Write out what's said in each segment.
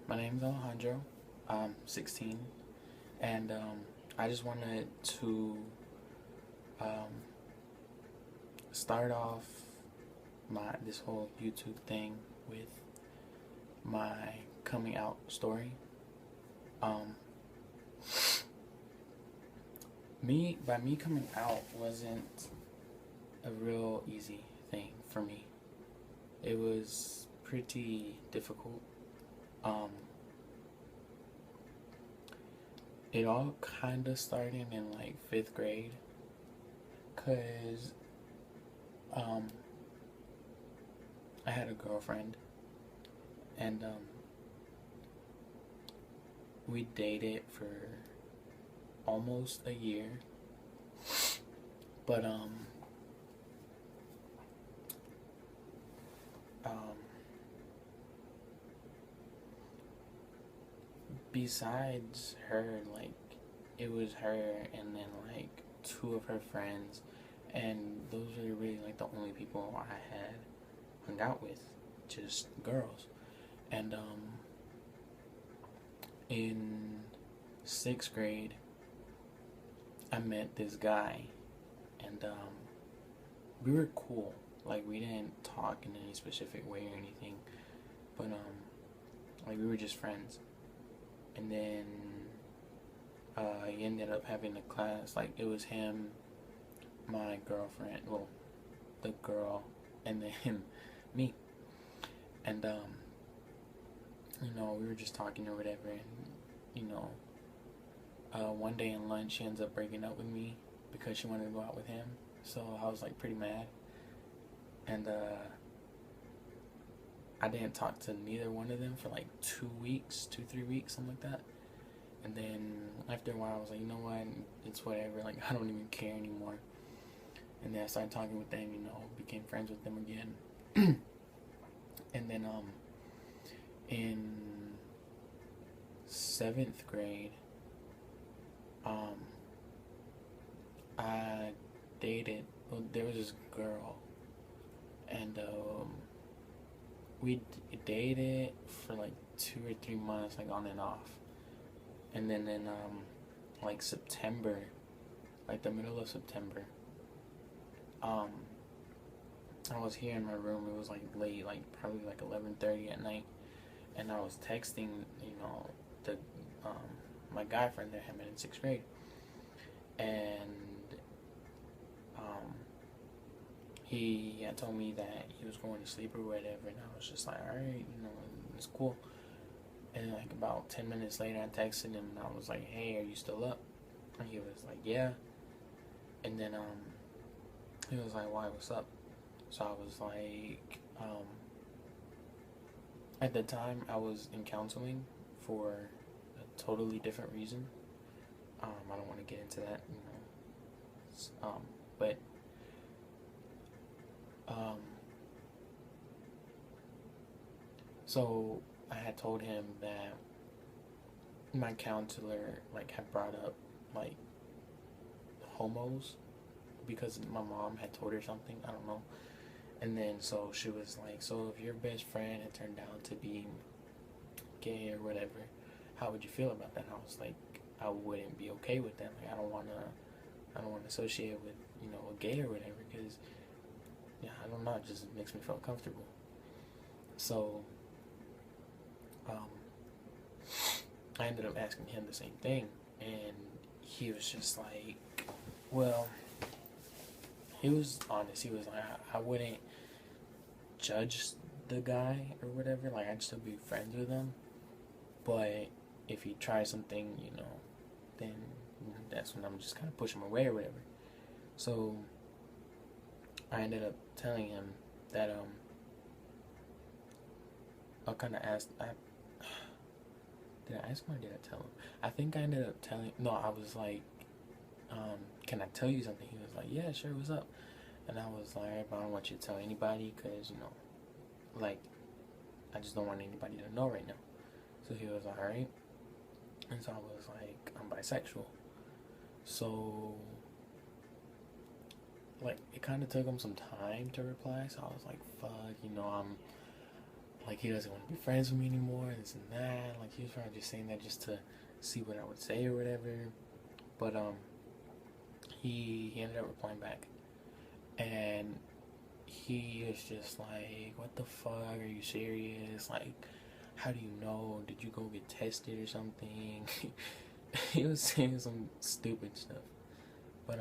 My name is Alejandro. I'm 16, and I just wanted to um, start off this whole YouTube thing with my coming out story. Um, me coming out wasn't a real easy thing for me. It was pretty difficult. Um, it all kind of started in like fifth grade, cause um, I had a girlfriend, and we dated for almost a year. But um, besides her, like it was her, and then like two of her friends, and those were really like the only people I had hung out with, just girls. And in sixth grade, I met this guy, and we were cool. Like we didn't talk in any specific way or anything, but like we were just friends. And then he ended up having a class. Like it was him, my girlfriend, well, the girl, and then me. And we were just talking or whatever, and you know, one day in lunch, she ends up breaking up with me because she wanted to go out with him. So I was like pretty mad, and I didn't talk to neither one of them for like 2 weeks, 3 weeks, something like that. And then after a while, I was like, you know what? It's whatever. Like I don't even care anymore. And then I started talking with them. Became friends with them again. And then in seventh grade, um, I dated. Well, there was this girl, and we dated for like 2 or 3 months, like on and off. And then in like September, like the middle of September, um, I was here in my room. It was like late, like probably like 11:30 at night, and I was texting, the um, my guy friend that I met in sixth grade, and um, he had told me that he was going to sleep or whatever, and I was just like, all right, it's cool. And like about 10 minutes later, I texted him and I was like, hey, are you still up? And he was like, yeah. And then he was like, why, what's up? So I was like, at the time I was in counseling for a totally different reason. I don't want to get into that, but so I had told him that my counselor like had brought up like homos because my mom had told her something, I don't know. And then so she was like, so if your best friend had turned out to be gay or whatever, how would you feel about that? And I was like, I wouldn't be okay with that. Like I don't wanna associate with a gay or whatever, because yeah, I don't know, it just makes me feel comfortable. So um, I ended up asking him the same thing, and he was just like, well, he was honest. He was like, I wouldn't judge the guy or whatever. Like, I'd still be friends with him, but if he tries something, then that's when I'm just kind of push him away or whatever. So I ended up telling him that I kind of asked. Did I ask him or did I tell him? I think I ended up telling. No, I was like, can I tell you something? He was like, yeah, sure, what's up? And I was like, but I don't want you to tell anybody because, like, I just don't want anybody to know right now. So he was like, alright. And so I was like, I'm bisexual. So, like, it kind of took him some time to reply. So I was like, fuck, like he doesn't want to be friends with me anymore, and this and that. Like he was probably just saying that just to see what I would say or whatever. But he ended up replying back, and he is just like, "What the fuck? Are you serious? Like, how do you know? Did you go get tested or something?" He was saying some stupid stuff, but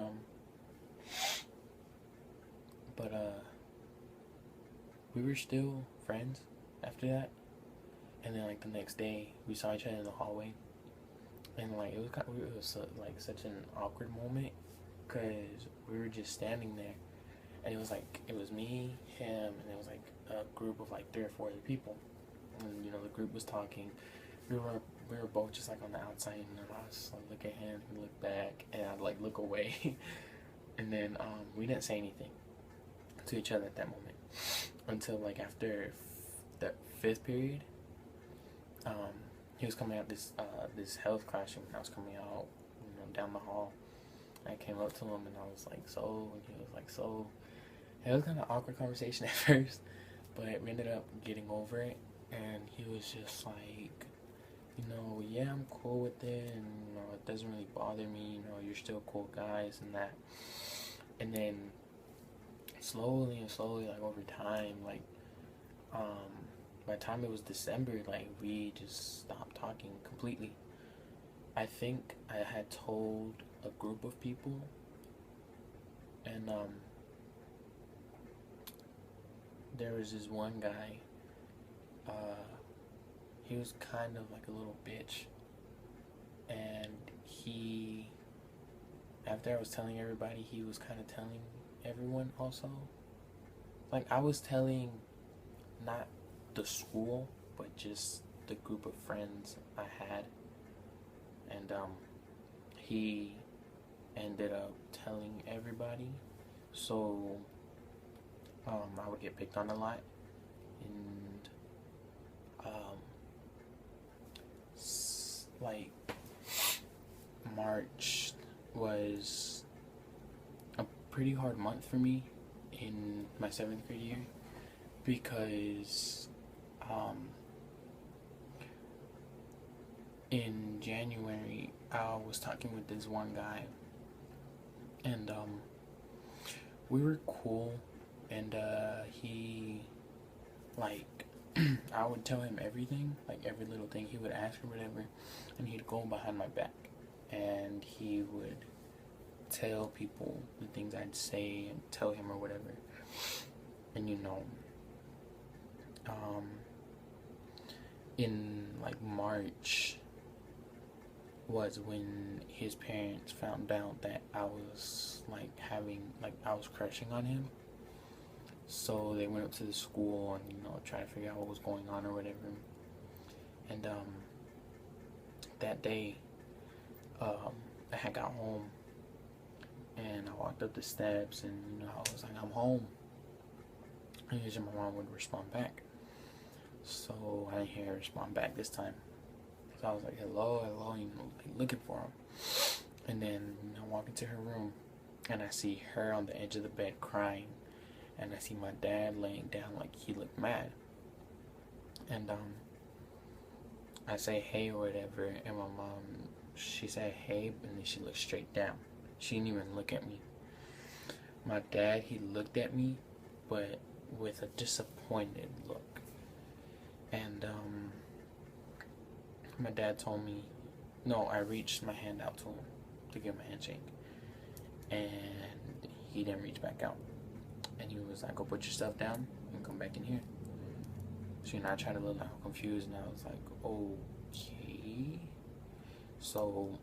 we were still friends after that. And then like the next day, we saw each other in the hallway, and like it was like such an awkward moment, cause we were just standing there, and it was me, him, and it was like a group of like 3 or 4 other people, and the group was talking. We were both just like on the outside, and I was like look at him, he look back, and I'd like look away, and then we didn't say anything to each other at that moment until like after the 5th period. He was coming out this health classroom, and I was coming out, down the hall. I came up to him and I was like, "So," and he was like, "So." It was kind of awkward conversation at first, but we ended up getting over it, and he was just like, "Yeah, I'm cool with it, and it doesn't really bother me. You're still cool guys and that." And then slowly and slowly, like over time, like by the time it was December, like we just stopped talking completely. I think I had told a group of people, and there was this one guy. He was kind of like a little bitch, and after I was telling everybody, he was kind of telling everyone also. Like I was telling, not the school, but just the group of friends I had, and he ended up telling everybody. So I would get picked on a lot, and like March was a pretty hard month for me in my 7th grade year, because in January I was talking with this one guy, and we were cool, and he like I would tell him everything, like every little thing he would ask or whatever, and he'd go behind my back and he would tell people the things I'd say and tell him or whatever. And in like March was when his parents found out that I was I was crushing on him. So they went up to the school and tried to figure out what was going on or whatever. And that day, I had got home, and I walked up the steps, and I was like, "I'm home." And usually my mom would respond back, so I didn't hear her respond back this time. So I was like, "Hello, hello," like looking for him. And then I walk into her room, and I see her on the edge of the bed crying, and I see my dad laying down like he looked mad. And I say hey or whatever, and my mom, she said hey, and then she looked straight down. She didn't even look at me. My dad, he looked at me, but with a disappointed look. And my dad told me, no, I reached my hand out to him to give him a handshake, and he didn't reach back out. And he was like, "Go put your stuff down and come back in here." So I tried to look like confused, and I was like, "Okay." So